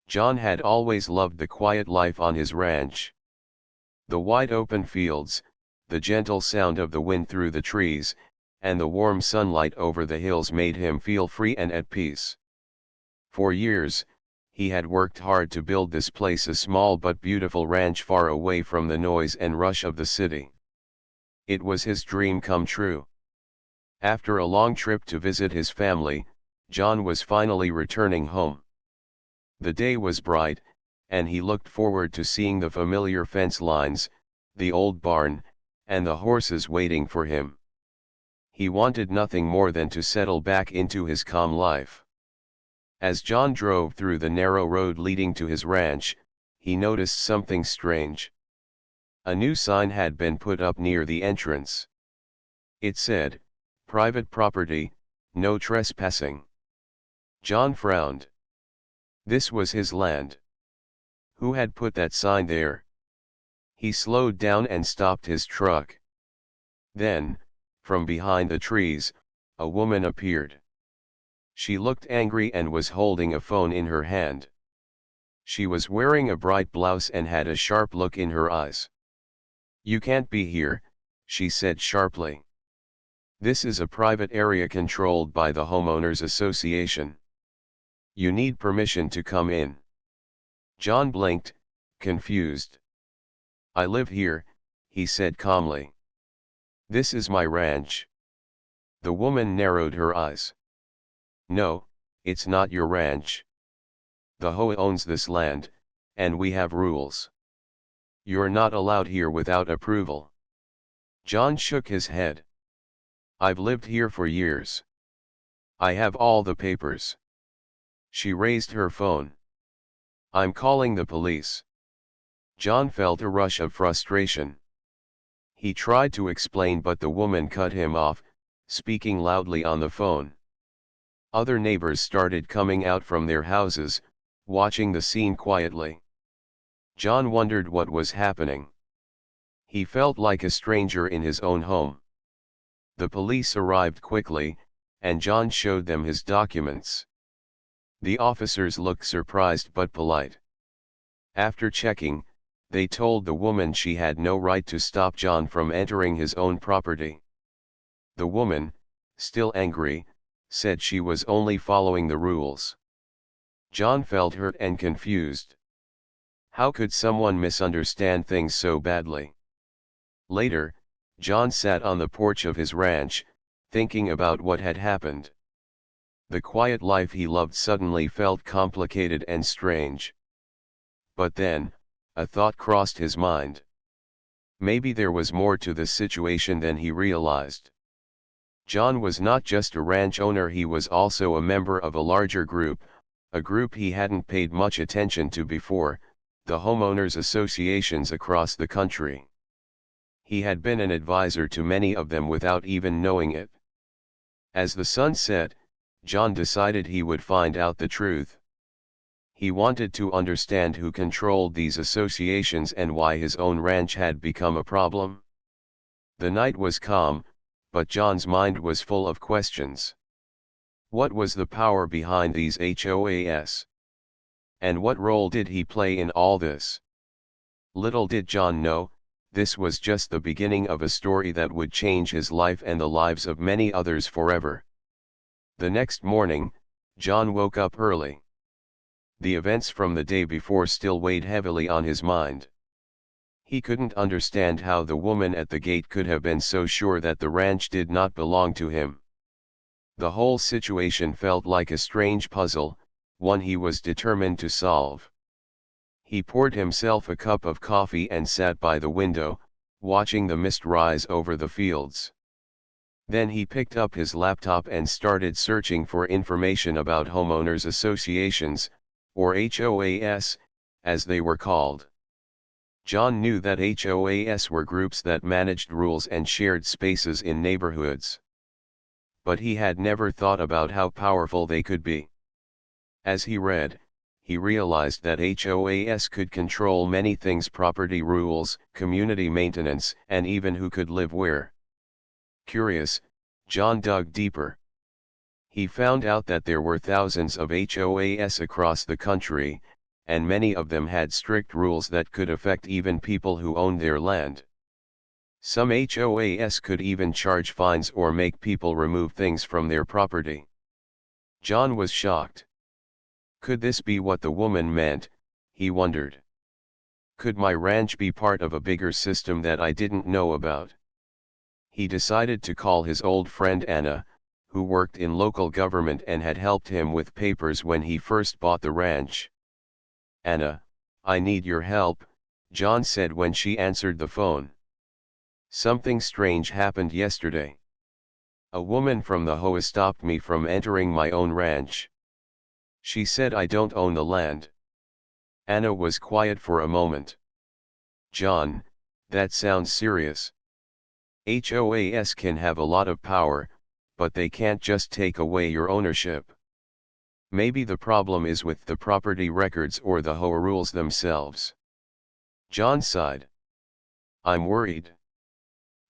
John had always loved the quiet life on his ranch. The wide open fields, the gentle sound of the wind through the trees, and the warm sunlight over the hills made him feel free and at peace. For years, he had worked hard to build this place, a small but beautiful ranch far away from the noise and rush of the city. It was his dream come true. After a long trip to visit his family, John was finally returning home. The day was bright, and he looked forward to seeing the familiar fence lines, the old barn, and the horses waiting for him. He wanted nothing more than to settle back into his calm life. As John drove through the narrow road leading to his ranch, he noticed something strange. A new sign had been put up near the entrance. It said, "Private property, no trespassing." John frowned. This was his land. Who had put that sign there? He slowed down and stopped his truck. Then, from behind the trees, a woman appeared. She looked angry and was holding a phone in her hand. She was wearing a bright blouse and had a sharp look in her eyes. "You can't be here," she said sharply. "This is a private area controlled by the homeowners association. You need permission to come in." John blinked, confused. "I live here," he said calmly. "This is my ranch." The woman narrowed her eyes. "No, it's not your ranch. The HOA owns this land, and we have rules. You're not allowed here without approval." John shook his head. "I've lived here for years. I have all the papers." She raised her phone. "I'm calling the police." John felt a rush of frustration. He tried to explain, but the woman cut him off, speaking loudly on the phone. Other neighbors started coming out from their houses, watching the scene quietly. John wondered what was happening. He felt like a stranger in his own home. The police arrived quickly, and John showed them his documents. The officers looked surprised but polite. After checking, they told the woman she had no right to stop John from entering his own property. The woman, still angry, said she was only following the rules. John felt hurt and confused. How could someone misunderstand things so badly? Later, John sat on the porch of his ranch, thinking about what had happened. The quiet life he loved suddenly felt complicated and strange. But then, a thought crossed his mind. Maybe there was more to the situation than he realized. John was not just a ranch owner, he was also a member of a larger group, a group he hadn't paid much attention to before, the homeowners associations across the country. He had been an advisor to many of them without even knowing it. As the sun set, John decided he would find out the truth. He wanted to understand who controlled these associations and why his own ranch had become a problem. The night was calm, but John's mind was full of questions. What was the power behind these HOAs? And what role did he play in all this? Little did John know, this was just the beginning of a story that would change his life and the lives of many others forever. The next morning, John woke up early. The events from the day before still weighed heavily on his mind. He couldn't understand how the woman at the gate could have been so sure that the ranch did not belong to him. The whole situation felt like a strange puzzle, one he was determined to solve. He poured himself a cup of coffee and sat by the window, watching the mist rise over the fields. Then he picked up his laptop and started searching for information about homeowners associations, or HOAs, as they were called. John knew that HOAs were groups that managed rules and shared spaces in neighborhoods. But he had never thought about how powerful they could be. As he read, he realized that HOAs could control many things: property rules, community maintenance, and even who could live where. Curious, John dug deeper. He found out that there were thousands of HOAs across the country, and many of them had strict rules that could affect even people who owned their land. Some HOAs could even charge fines or make people remove things from their property. John was shocked. Could this be what the woman meant, he wondered. Could my ranch be part of a bigger system that I didn't know about? He decided to call his old friend Anna, who worked in local government and had helped him with papers when he first bought the ranch. "Anna, I need your help," John said when she answered the phone. "Something strange happened yesterday. A woman from the HOA stopped me from entering my own ranch. She said I don't own the land." Anna was quiet for a moment. "John, that sounds serious. HOAs can have a lot of power, but they can't just take away your ownership. Maybe the problem is with the property records or the HOA rules themselves." John sighed. "I'm worried.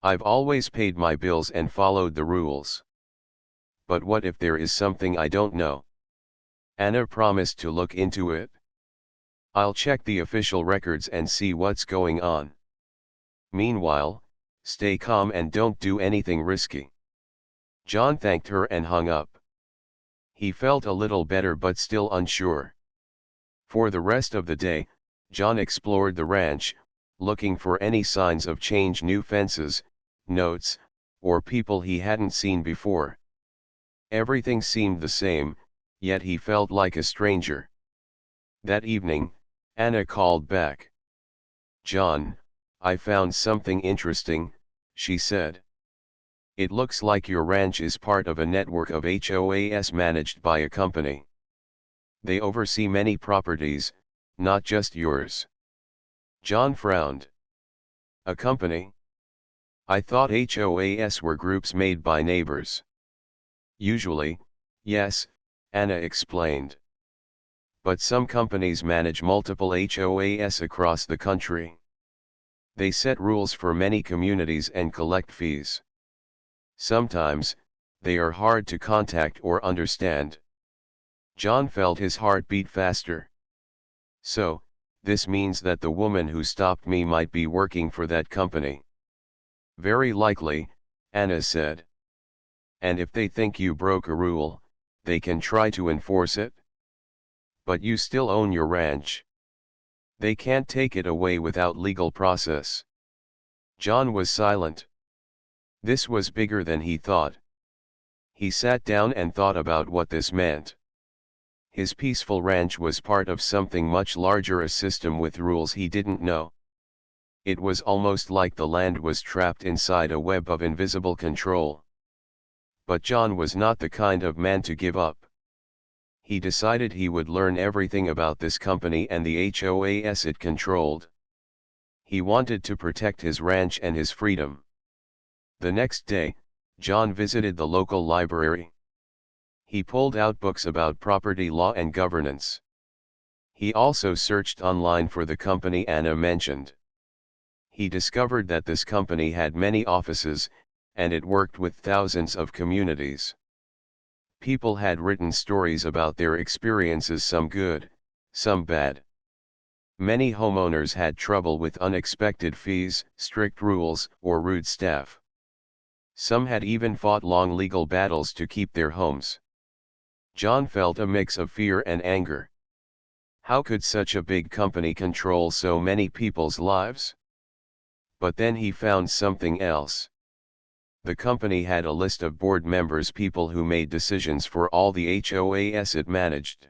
I've always paid my bills and followed the rules. But what if there is something I don't know?" Anna promised to look into it. "I'll check the official records and see what's going on. Meanwhile, stay calm and don't do anything risky." John thanked her and hung up. He felt a little better but still unsure. For the rest of the day, John explored the ranch, looking for any signs of change, new fences, notes, or people he hadn't seen before. Everything seemed the same, yet he felt like a stranger. That evening, Anna called back. "John, I found something interesting," she said. "It looks like your ranch is part of a network of HOAs managed by a company. They oversee many properties, not just yours." John frowned. "A company? I thought HOAs were groups made by neighbors." "Usually, yes," Anna explained. "But some companies manage multiple HOAs across the country. They set rules for many communities and collect fees. Sometimes, they are hard to contact or understand." John felt his heart beat faster. "So, this means that the woman who stopped me might be working for that company." "Very likely," Anna said. "And if they think you broke a rule, they can try to enforce it. But you still own your ranch. They can't take it away without legal process." John was silent. This was bigger than he thought. He sat down and thought about what this meant. His peaceful ranch was part of something much larger, a system with rules he didn't know. It was almost like the land was trapped inside a web of invisible control. But John was not the kind of man to give up. He decided he would learn everything about this company and the HOAs it controlled. He wanted to protect his ranch and his freedom. The next day, John visited the local library. He pulled out books about property law and governance. He also searched online for the company Anna mentioned. He discovered that this company had many offices, and it worked with thousands of communities. People had written stories about their experiences, some good, some bad. Many homeowners had trouble with unexpected fees, strict rules, or rude staff. Some had even fought long legal battles to keep their homes. John felt a mix of fear and anger. How could such a big company control so many people's lives? But then he found something else. The company had a list of board members, people who made decisions for all the HOAs it managed.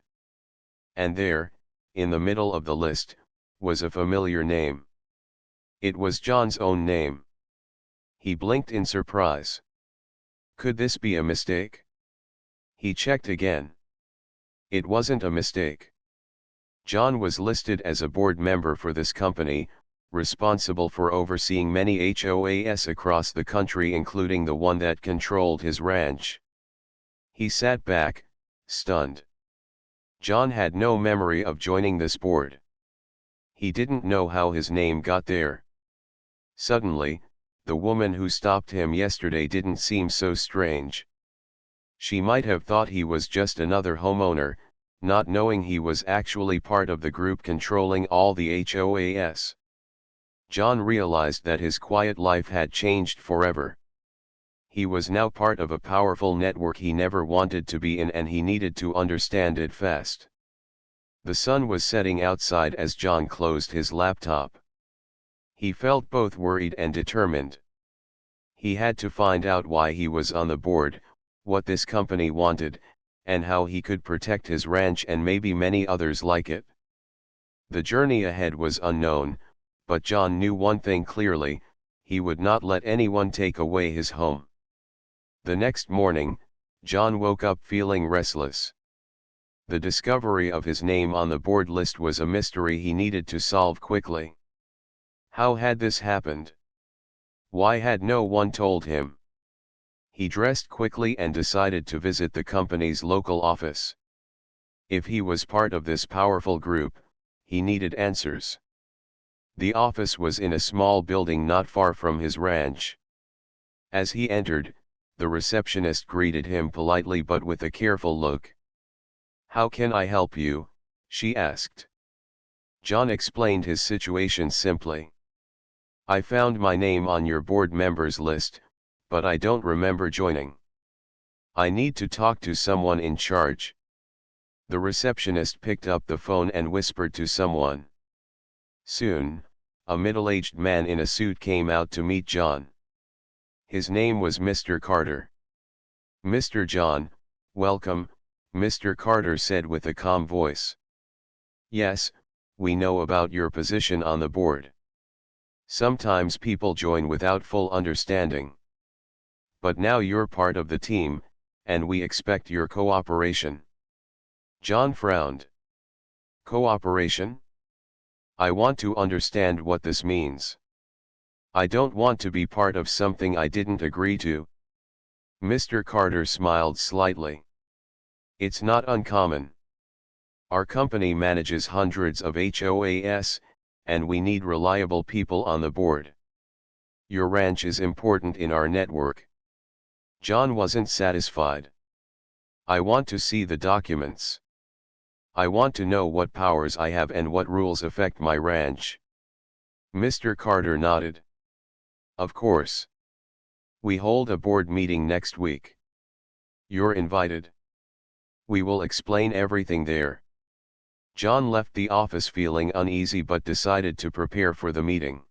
And there, in the middle of the list, was a familiar name. It was John's own name. He blinked in surprise. Could this be a mistake? He checked again. It wasn't a mistake. John was listed as a board member for this company, responsible for overseeing many HOAs across the country, including the one that controlled his ranch. He sat back, stunned. John had no memory of joining this board. He didn't know how his name got there. Suddenly, the woman who stopped him yesterday didn't seem so strange. She might have thought he was just another homeowner, not knowing he was actually part of the group controlling all the HOAs. John realized that his quiet life had changed forever. He was now part of a powerful network he never wanted to be in, and he needed to understand it fast. The sun was setting outside as John closed his laptop. He felt both worried and determined. He had to find out why he was on the board, what this company wanted, and how he could protect his ranch and maybe many others like it. The journey ahead was unknown, but John knew one thing clearly: he would not let anyone take away his home. The next morning, John woke up feeling restless. The discovery of his name on the board list was a mystery he needed to solve quickly. How had this happened? Why had no one told him? He dressed quickly and decided to visit the company's local office. If he was part of this powerful group, he needed answers. The office was in a small building not far from his ranch. As he entered, the receptionist greeted him politely but with a careful look. "How can I help you?" she asked. John explained his situation simply. "I found my name on your board members list, but I don't remember joining. I need to talk to someone in charge." The receptionist picked up the phone and whispered to someone. Soon, a middle-aged man in a suit came out to meet John. His name was Mr. Carter. "Mr. John, welcome," Mr. Carter said with a calm voice. "Yes, we know about your position on the board. Sometimes people join without full understanding. But now you're part of the team, and we expect your cooperation." John frowned. "Cooperation? I want to understand what this means. I don't want to be part of something I didn't agree to." Mr. Carter smiled slightly. "It's not uncommon. Our company manages hundreds of HOAs, and we need reliable people on the board. Your ranch is important in our network." John wasn't satisfied. "I want to see the documents. I want to know what powers I have and what rules affect my ranch." Mr. Carter nodded. "Of course. We hold a board meeting next week. You're invited. We will explain everything there." John left the office feeling uneasy but decided to prepare for the meeting.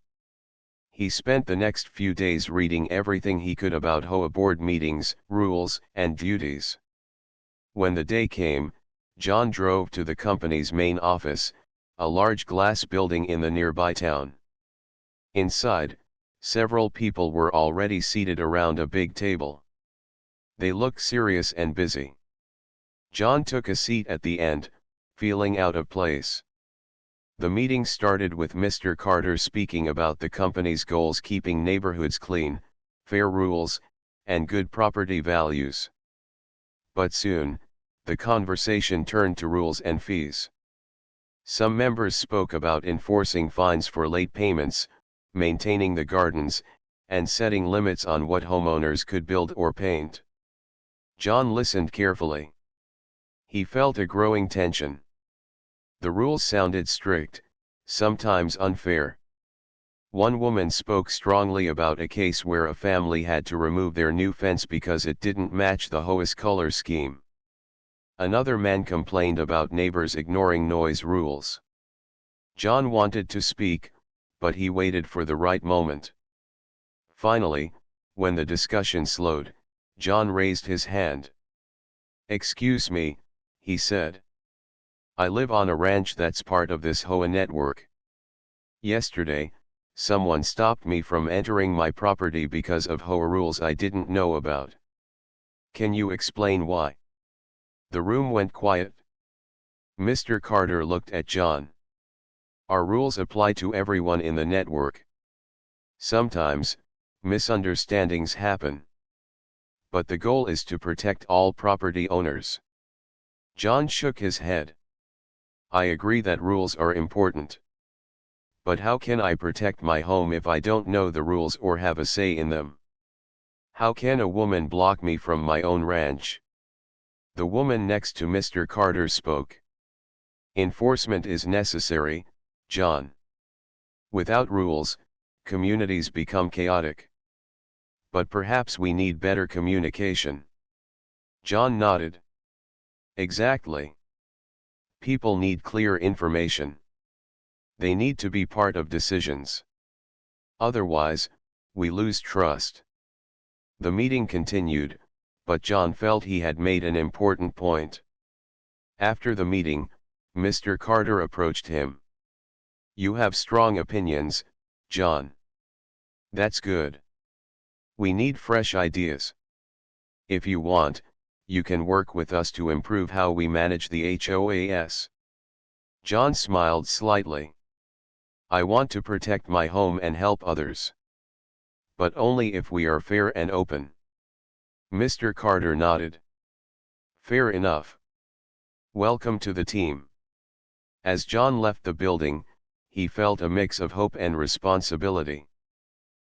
He spent the next few days reading everything he could about HOA board meetings, rules, and duties. When the day came, John drove to the company's main office, a large glass building in the nearby town. Inside, several people were already seated around a big table. They looked serious and busy. John took a seat at the end, feeling out of place. The meeting started with Mr. Carter speaking about the company's goals: keeping neighborhoods clean, fair rules, and good property values. But soon, the conversation turned to rules and fees. Some members spoke about enforcing fines for late payments, maintaining the gardens, and setting limits on what homeowners could build or paint. John listened carefully. He felt a growing tension. The rules sounded strict, sometimes unfair. One woman spoke strongly about a case where a family had to remove their new fence because it didn't match the HOA's color scheme. Another man complained about neighbors ignoring noise rules. John wanted to speak, but he waited for the right moment. Finally, when the discussion slowed, John raised his hand. "Excuse me," he said. "I live on a ranch that's part of this HOA network. Yesterday, someone stopped me from entering my property because of HOA rules I didn't know about. Can you explain why?" The room went quiet. Mr. Carter looked at John. "Our rules apply to everyone in the network. Sometimes, misunderstandings happen. But the goal is to protect all property owners." John shook his head. "I agree that rules are important. But how can I protect my home if I don't know the rules or have a say in them? How can a woman block me from my own ranch?" The woman next to Mr. Carter spoke. Enforcement is necessary, John. Without rules, communities become chaotic. But perhaps we need better communication. John nodded. Exactly. People need clear information. They need to be part of decisions. Otherwise, we lose trust. The meeting continued, but John felt he had made an important point. After the meeting, Mr. Carter approached him. You have strong opinions, John. That's good. We need fresh ideas. If you want, you can work with us to improve how we manage the HOAs. John smiled slightly. I want to protect my home and help others. But only if we are fair and open. Mr. Carter nodded. Fair enough. Welcome to the team. As John left the building, he felt a mix of hope and responsibility.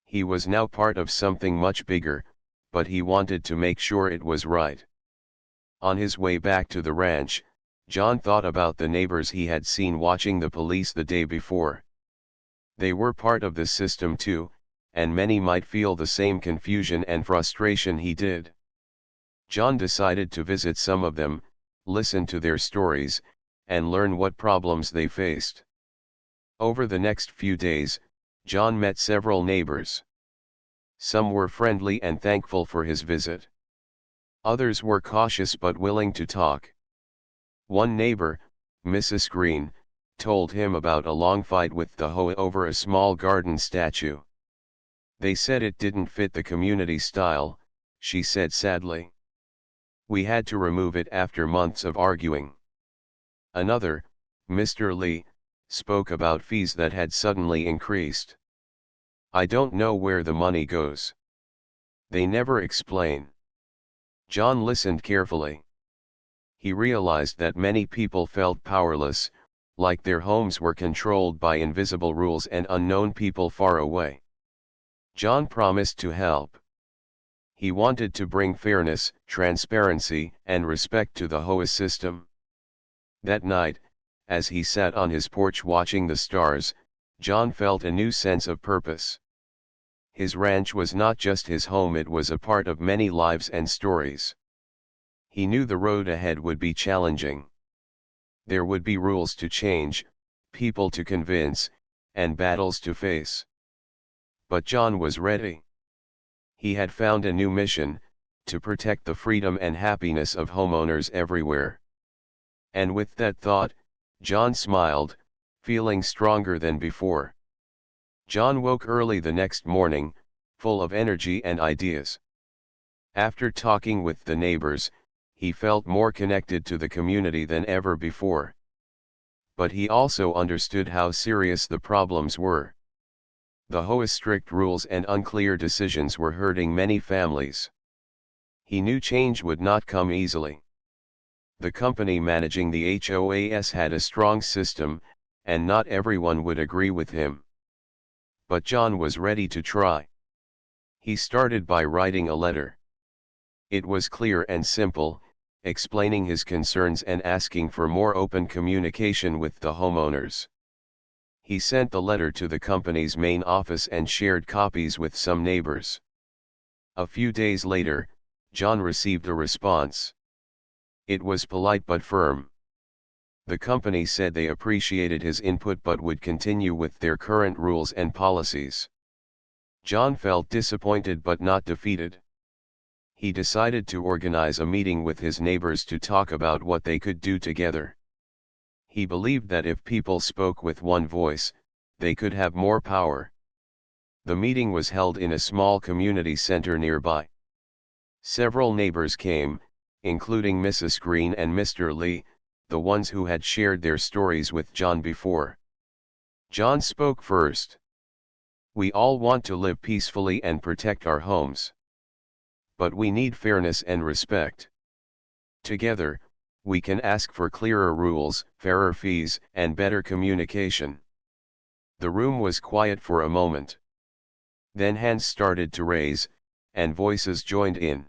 He was now part of something much bigger, but he wanted to make sure it was right. On his way back to the ranch, John thought about the neighbors he had seen watching the police the day before. They were part of the system too, and many might feel the same confusion and frustration he did. John decided to visit some of them, listen to their stories, and learn what problems they faced. Over the next few days, John met several neighbors. Some were friendly and thankful for his visit. Others were cautious but willing to talk. One neighbor, Mrs. Green, told him about a long fight with the HOA over a small garden statue. They said it didn't fit the community style, she said sadly. We had to remove it after months of arguing. Another, Mr. Lee, spoke about fees that had suddenly increased. I don't know where the money goes. They never explain. John listened carefully. He realized that many people felt powerless, like their homes were controlled by invisible rules and unknown people far away. John promised to help. He wanted to bring fairness, transparency, and respect to the HOA system. That night, as he sat on his porch watching the stars, John felt a new sense of purpose. His ranch was not just his home, it was a part of many lives and stories. He knew the road ahead would be challenging. There would be rules to change, people to convince, and battles to face. But John was ready. He had found a new mission, to protect the freedom and happiness of homeowners everywhere. And with that thought, John smiled, feeling stronger than before. John woke early the next morning, full of energy and ideas. After talking with the neighbors, he felt more connected to the community than ever before. But he also understood how serious the problems were. The HOA's strict rules and unclear decisions were hurting many families. He knew change would not come easily. The company managing the HOAs had a strong system, and not everyone would agree with him. But John was ready to try. He started by writing a letter. It was clear and simple, explaining his concerns and asking for more open communication with the homeowners. He sent the letter to the company's main office and shared copies with some neighbors. A few days later, John received a response. It was polite but firm. The company said they appreciated his input but would continue with their current rules and policies. John felt disappointed but not defeated. He decided to organize a meeting with his neighbors to talk about what they could do together. He believed that if people spoke with one voice, they could have more power. The meeting was held in a small community center nearby. Several neighbors came, including Mrs. Green and Mr. Lee, the ones who had shared their stories with John before. John spoke first. We all want to live peacefully and protect our homes. But we need fairness and respect. Together, we can ask for clearer rules, fairer fees, and better communication. The room was quiet for a moment. Then hands started to raise, and voices joined in.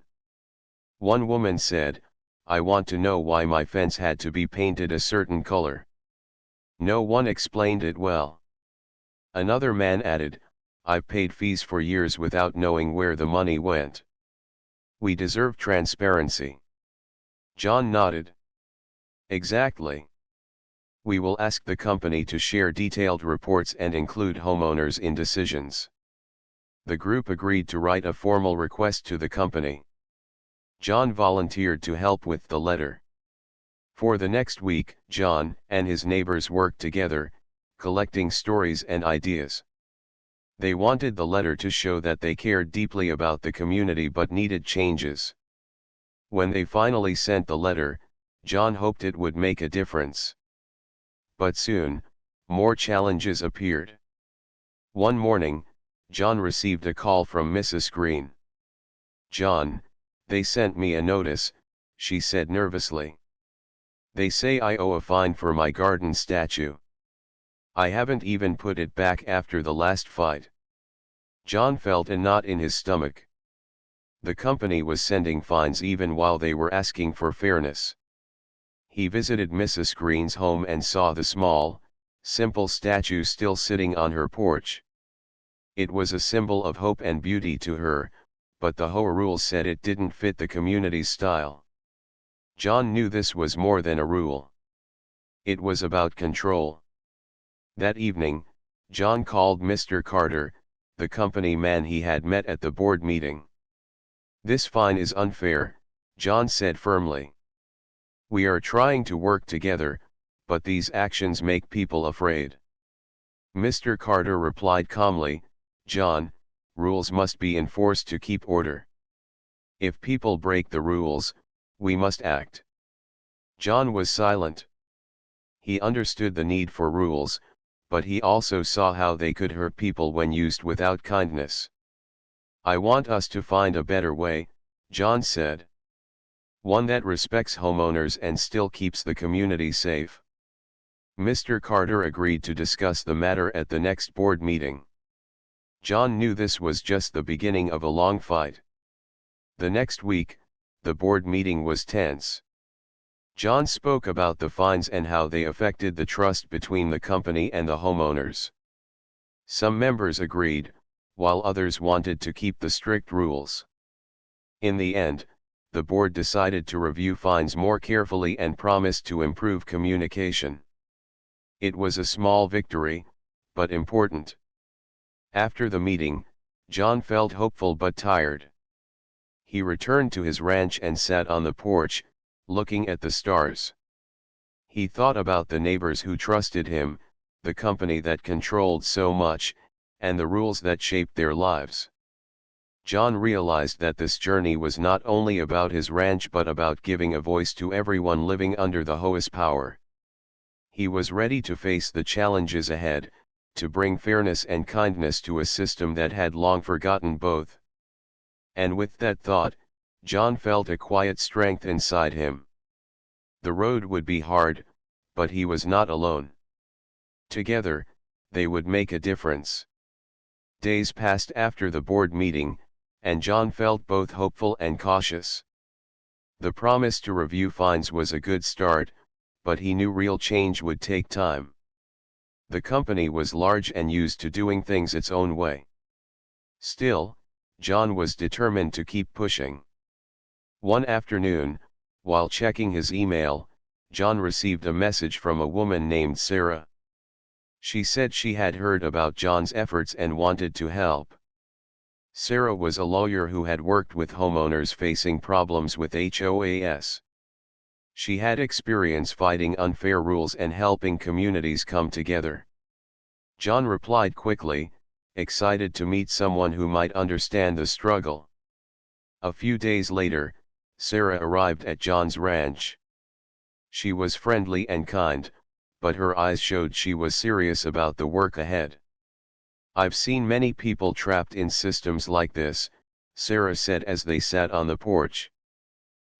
One woman said, I want to know why my fence had to be painted a certain color. No one explained it well. Another man added, I've paid fees for years without knowing where the money went. We deserve transparency. John nodded. Exactly. We will ask the company to share detailed reports and include homeowners in decisions. The group agreed to write a formal request to the company. John volunteered to help with the letter. For the next week, John and his neighbors worked together, collecting stories and ideas. They wanted the letter to show that they cared deeply about the community but needed changes. When they finally sent the letter, John hoped it would make a difference. But soon, more challenges appeared. One morning, John received a call from Mrs. Green. John, they sent me a notice, she said nervously. They say I owe a fine for my garden statue. I haven't even put it back after the last fight. John felt a knot in his stomach. The company was sending fines even while they were asking for fairness. He visited Mrs. Green's home and saw the small, simple statue still sitting on her porch. It was a symbol of hope and beauty to her, but the HOA rules said it didn't fit the community's style. John knew this was more than a rule. It was about control. That evening, John called Mr. Carter, the company man he had met at the board meeting. This fine is unfair, John said firmly. We are trying to work together, but these actions make people afraid. Mr. Carter replied calmly, John, rules must be enforced to keep order. If people break the rules, we must act. John was silent. He understood the need for rules, but he also saw how they could hurt people when used without kindness. I want us to find a better way, John said. One that respects homeowners and still keeps the community safe. Mr. Carter agreed to discuss the matter at the next board meeting. John knew this was just the beginning of a long fight. The next week, the board meeting was tense. John spoke about the fines and how they affected the trust between the company and the homeowners. Some members agreed, while others wanted to keep the strict rules. In the end, the board decided to review fines more carefully and promised to improve communication. It was a small victory, but important. After the meeting, John felt hopeful but tired. He returned to his ranch and sat on the porch, looking at the stars. He thought about the neighbors who trusted him, the company that controlled so much, and the rules that shaped their lives. John realized that this journey was not only about his ranch but about giving a voice to everyone living under the HOA's power. He was ready to face the challenges ahead, to bring fairness and kindness to a system that had long forgotten both. And with that thought, John felt a quiet strength inside him. The road would be hard, but he was not alone. Together, they would make a difference. Days passed after the board meeting, and John felt both hopeful and cautious. The promise to review fines was a good start, but he knew real change would take time. The company was large and used to doing things its own way. Still, John was determined to keep pushing. One afternoon, while checking his email, John received a message from a woman named Sarah. She said she had heard about John's efforts and wanted to help. Sarah was a lawyer who had worked with homeowners facing problems with HOAs. She had experience fighting unfair rules and helping communities come together. John replied quickly, excited to meet someone who might understand the struggle. A few days later, Sarah arrived at John's ranch. She was friendly and kind, but her eyes showed she was serious about the work ahead. I've seen many people trapped in systems like this, Sarah said as they sat on the porch.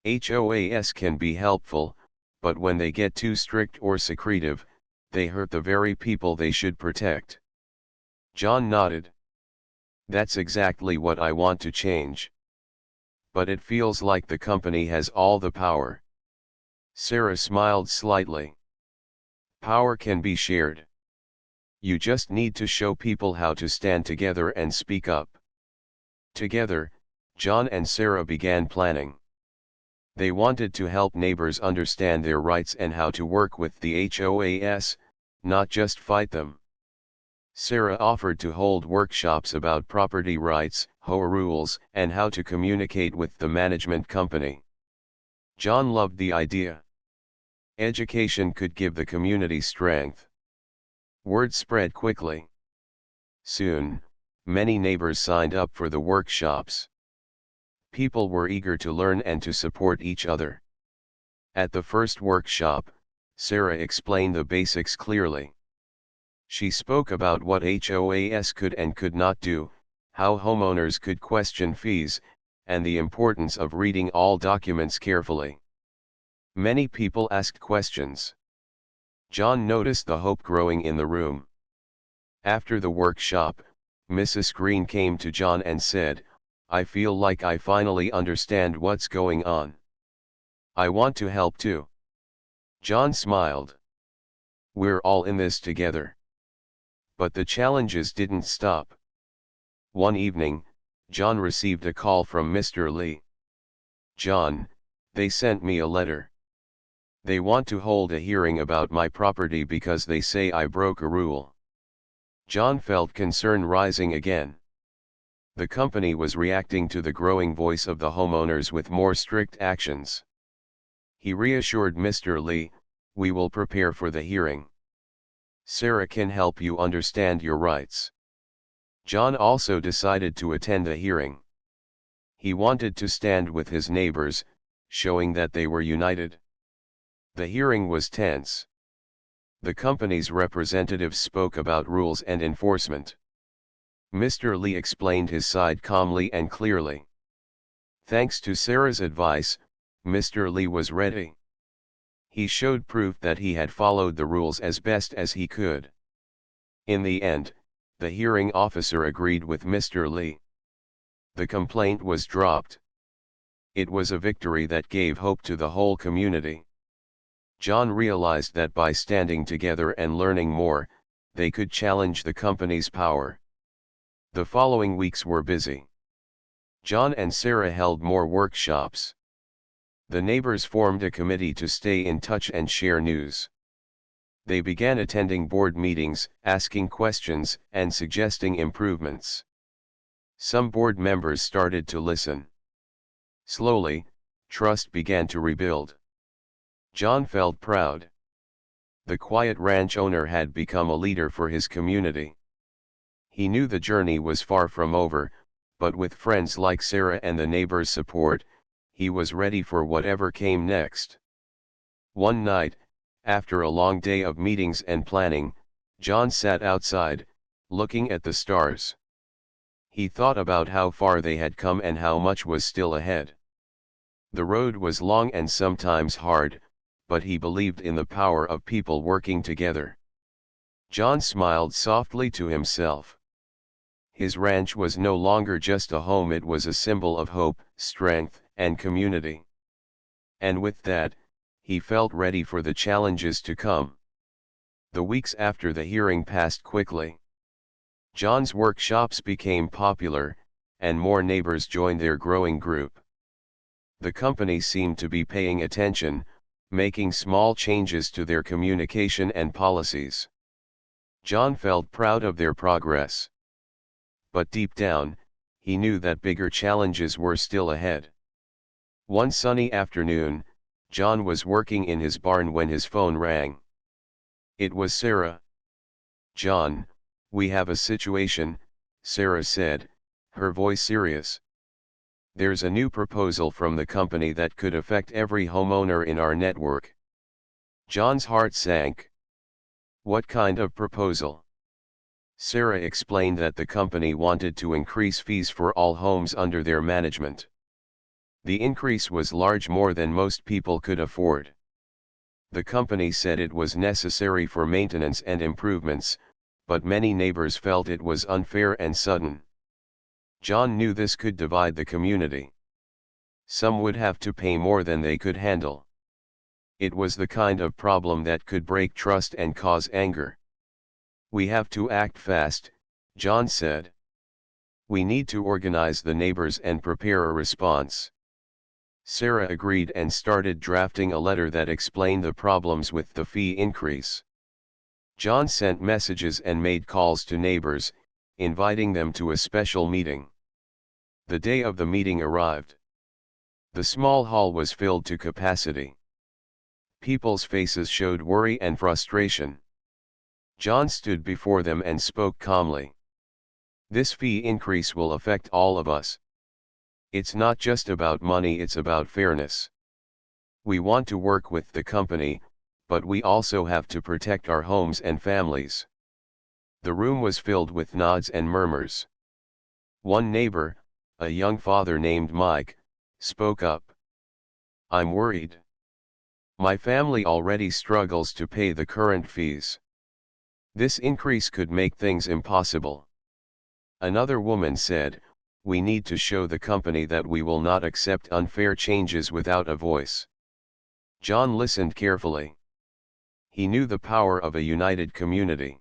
HOAs can be helpful, but when they get too strict or secretive, they hurt the very people they should protect. John nodded. That's exactly what I want to change. But it feels like the company has all the power. Sarah smiled slightly. Power can be shared. You just need to show people how to stand together and speak up. Together, John and Sarah began planning. They wanted to help neighbors understand their rights and how to work with the HOAs, not just fight them. Sarah offered to hold workshops about property rights, HOA rules, and how to communicate with the management company. John loved the idea. Education could give the community strength. Word spread quickly. Soon, many neighbors signed up for the workshops. People were eager to learn and to support each other. At the first workshop, Sarah explained the basics clearly. She spoke about what HOAs could and could not do, how homeowners could question fees, and the importance of reading all documents carefully. Many people asked questions. John noticed the hope growing in the room. After the workshop, Mrs. Green came to John and said, "I feel like I finally understand what's going on. I want to help too." John smiled. "We're all in this together." But the challenges didn't stop. One evening, John received a call from Mr. Lee. "John, they sent me a letter. They want to hold a hearing about my property because they say I broke a rule." John felt concern rising again. The company was reacting to the growing voice of the homeowners with more strict actions. He reassured Mr. Lee, "We will prepare for the hearing. Sarah can help you understand your rights." John also decided to attend the hearing. He wanted to stand with his neighbors, showing that they were united. The hearing was tense. The company's representatives spoke about rules and enforcement. Mr. Lee explained his side calmly and clearly. Thanks to Sarah's advice, Mr. Lee was ready. He showed proof that he had followed the rules as best as he could. In the end, the hearing officer agreed with Mr. Lee. The complaint was dropped. It was a victory that gave hope to the whole community. John realized that by standing together and learning more, they could challenge the company's power. The following weeks were busy. John and Sarah held more workshops. The neighbors formed a committee to stay in touch and share news. They began attending board meetings, asking questions, and suggesting improvements. Some board members started to listen. Slowly, trust began to rebuild. John felt proud. The quiet ranch owner had become a leader for his community. He knew the journey was far from over, but with friends like Sarah and the neighbors' support, he was ready for whatever came next. One night, after a long day of meetings and planning, John sat outside, looking at the stars. He thought about how far they had come and how much was still ahead. The road was long and sometimes hard, but he believed in the power of people working together. John smiled softly to himself. His ranch was no longer just a home, it was a symbol of hope, strength, and community. And with that, he felt ready for the challenges to come. The weeks after the hearing passed quickly. John's workshops became popular, and more neighbors joined their growing group. The company seemed to be paying attention, making small changes to their communication and policies. John felt proud of their progress. But deep down, he knew that bigger challenges were still ahead. One sunny afternoon, John was working in his barn when his phone rang. It was Sarah. "John, we have a situation," Sarah said, her voice serious. "There's a new proposal from the company that could affect every homeowner in our network." John's heart sank. "What kind of proposal?" Sarah explained that the company wanted to increase fees for all homes under their management. The increase was large, more than most people could afford. The company said it was necessary for maintenance and improvements, but many neighbors felt it was unfair and sudden. John knew this could divide the community. Some would have to pay more than they could handle. It was the kind of problem that could break trust and cause anger. "We have to act fast," John said. "We need to organize the neighbors and prepare a response." Sarah agreed and started drafting a letter that explained the problems with the fee increase. John sent messages and made calls to neighbors, inviting them to a special meeting. The day of the meeting arrived. The small hall was filled to capacity. People's faces showed worry and frustration. John stood before them and spoke calmly. "This fee increase will affect all of us. It's not just about money, it's about fairness. We want to work with the company, but we also have to protect our homes and families." The room was filled with nods and murmurs. One neighbor, a young father named Mike, spoke up. "I'm worried. My family already struggles to pay the current fees. This increase could make things impossible." Another woman said, "We need to show the company that we will not accept unfair changes without a voice." John listened carefully. He knew the power of a united community.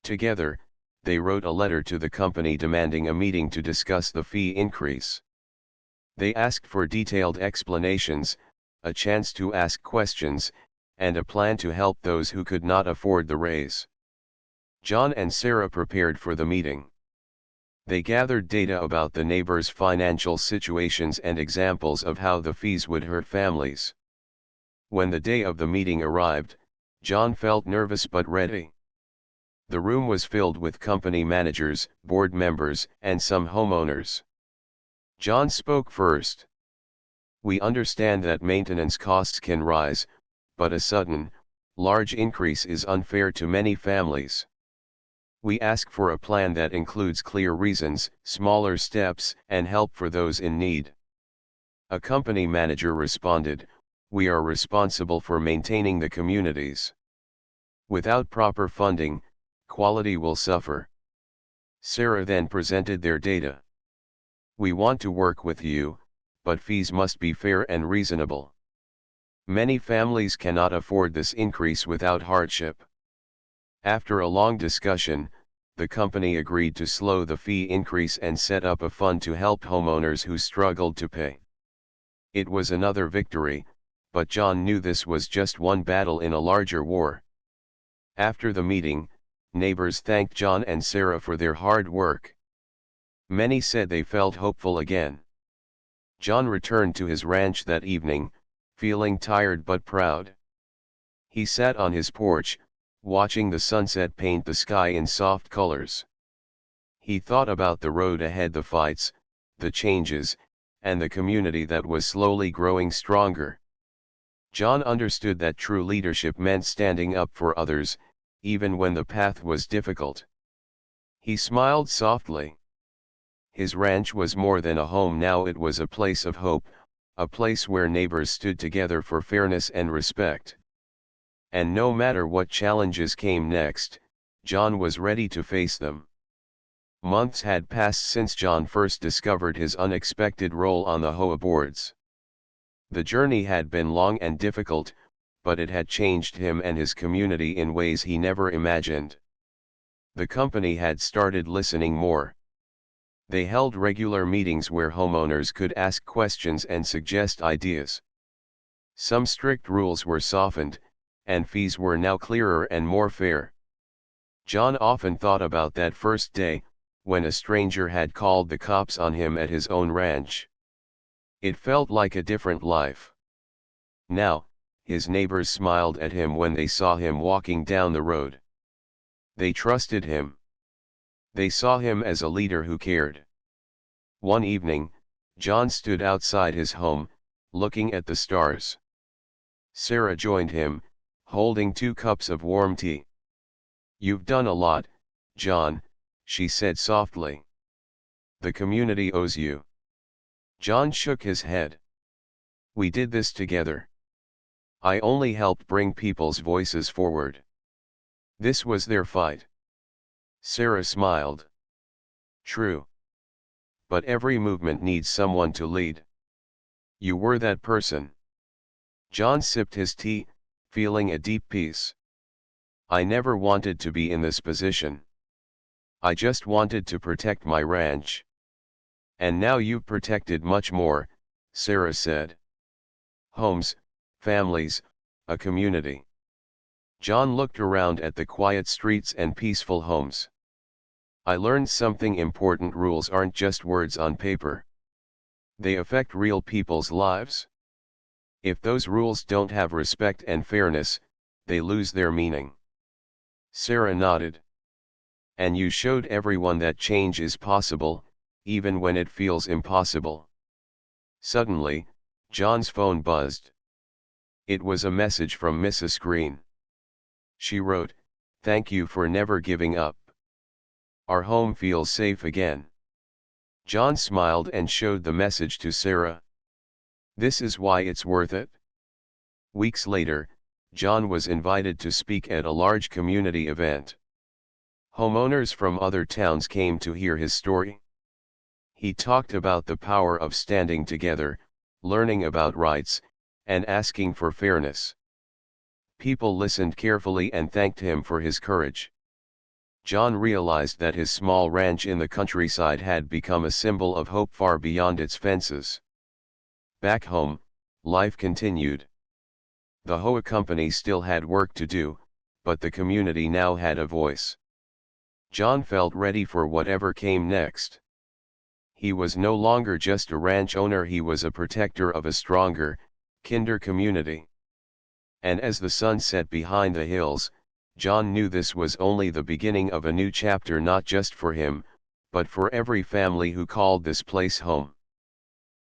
Together, they wrote a letter to the company demanding a meeting to discuss the fee increase. They asked for detailed explanations, a chance to ask questions, and a plan to help those who could not afford the raise. John and Sarah prepared for the meeting. They gathered data about the neighbors' financial situations and examples of how the fees would hurt families. When the day of the meeting arrived, John felt nervous but ready. The room was filled with company managers, board members, and some homeowners. John spoke first. "We understand that maintenance costs can rise, but a sudden, large increase is unfair to many families. We ask for a plan that includes clear reasons, smaller steps, and help for those in need." A company manager responded, "We are responsible for maintaining the communities. Without proper funding, quality will suffer." Sarah then presented their data. "We want to work with you, but fees must be fair and reasonable. Many families cannot afford this increase without hardship." After a long discussion, the company agreed to slow the fee increase and set up a fund to help homeowners who struggled to pay. It was another victory, but John knew this was just one battle in a larger war. After the meeting, neighbors thanked John and Sarah for their hard work. Many said they felt hopeful again. John returned to his ranch that evening, feeling tired but proud. He sat on his porch, watching the sunset paint the sky in soft colors. He thought about the road ahead, the fights, the changes, and the community that was slowly growing stronger. John understood that true leadership meant standing up for others, even when the path was difficult. He smiled softly. His ranch was more than a home now, it was a place of hope, a place where neighbors stood together for fairness and respect. And no matter what challenges came next, John was ready to face them. Months had passed since John first discovered his unexpected role on the HOA boards. The journey had been long and difficult, but it had changed him and his community in ways he never imagined. The company had started listening more. They held regular meetings where homeowners could ask questions and suggest ideas. Some strict rules were softened, and fees were now clearer and more fair. John often thought about that first day, when a stranger had called the cops on him at his own ranch. It felt like a different life. Now, his neighbors smiled at him when they saw him walking down the road. They trusted him. They saw him as a leader who cared. One evening, John stood outside his home, looking at the stars. Sarah joined him, holding 2 cups of warm tea. "You've done a lot, John," she said softly. "The community owes you." John shook his head. "We did this together. I only helped bring people's voices forward. This was their fight." Sarah smiled. "True. But every movement needs someone to lead. You were that person." John sipped his tea, feeling a deep peace. I never wanted to be in this position. I just wanted to protect my ranch. And now you've protected much more, Sarah said. Homes, families, a community. John looked around at the quiet streets and peaceful homes. I learned something important: rules aren't just words on paper. They affect real people's lives. If those rules don't have respect and fairness, they lose their meaning. Sarah nodded. And you showed everyone that change is possible, even when it feels impossible. Suddenly, John's phone buzzed. It was a message from Mrs. Green. She wrote, "Thank you for never giving up. Our home feels safe again." John smiled and showed the message to Sarah. "This is why it's worth it." Weeks later, John was invited to speak at a large community event. Homeowners from other towns came to hear his story. He talked about the power of standing together, learning about rights, and asking for fairness. People listened carefully and thanked him for his courage. John realized that his small ranch in the countryside had become a symbol of hope far beyond its fences. Back home, life continued. The HOA company still had work to do, but the community now had a voice. John felt ready for whatever came next. He was no longer just a ranch owner, he was a protector of a stronger, kinder community. And as the sun set behind the hills, John knew this was only the beginning of a new chapter, not just for him, but for every family who called this place home.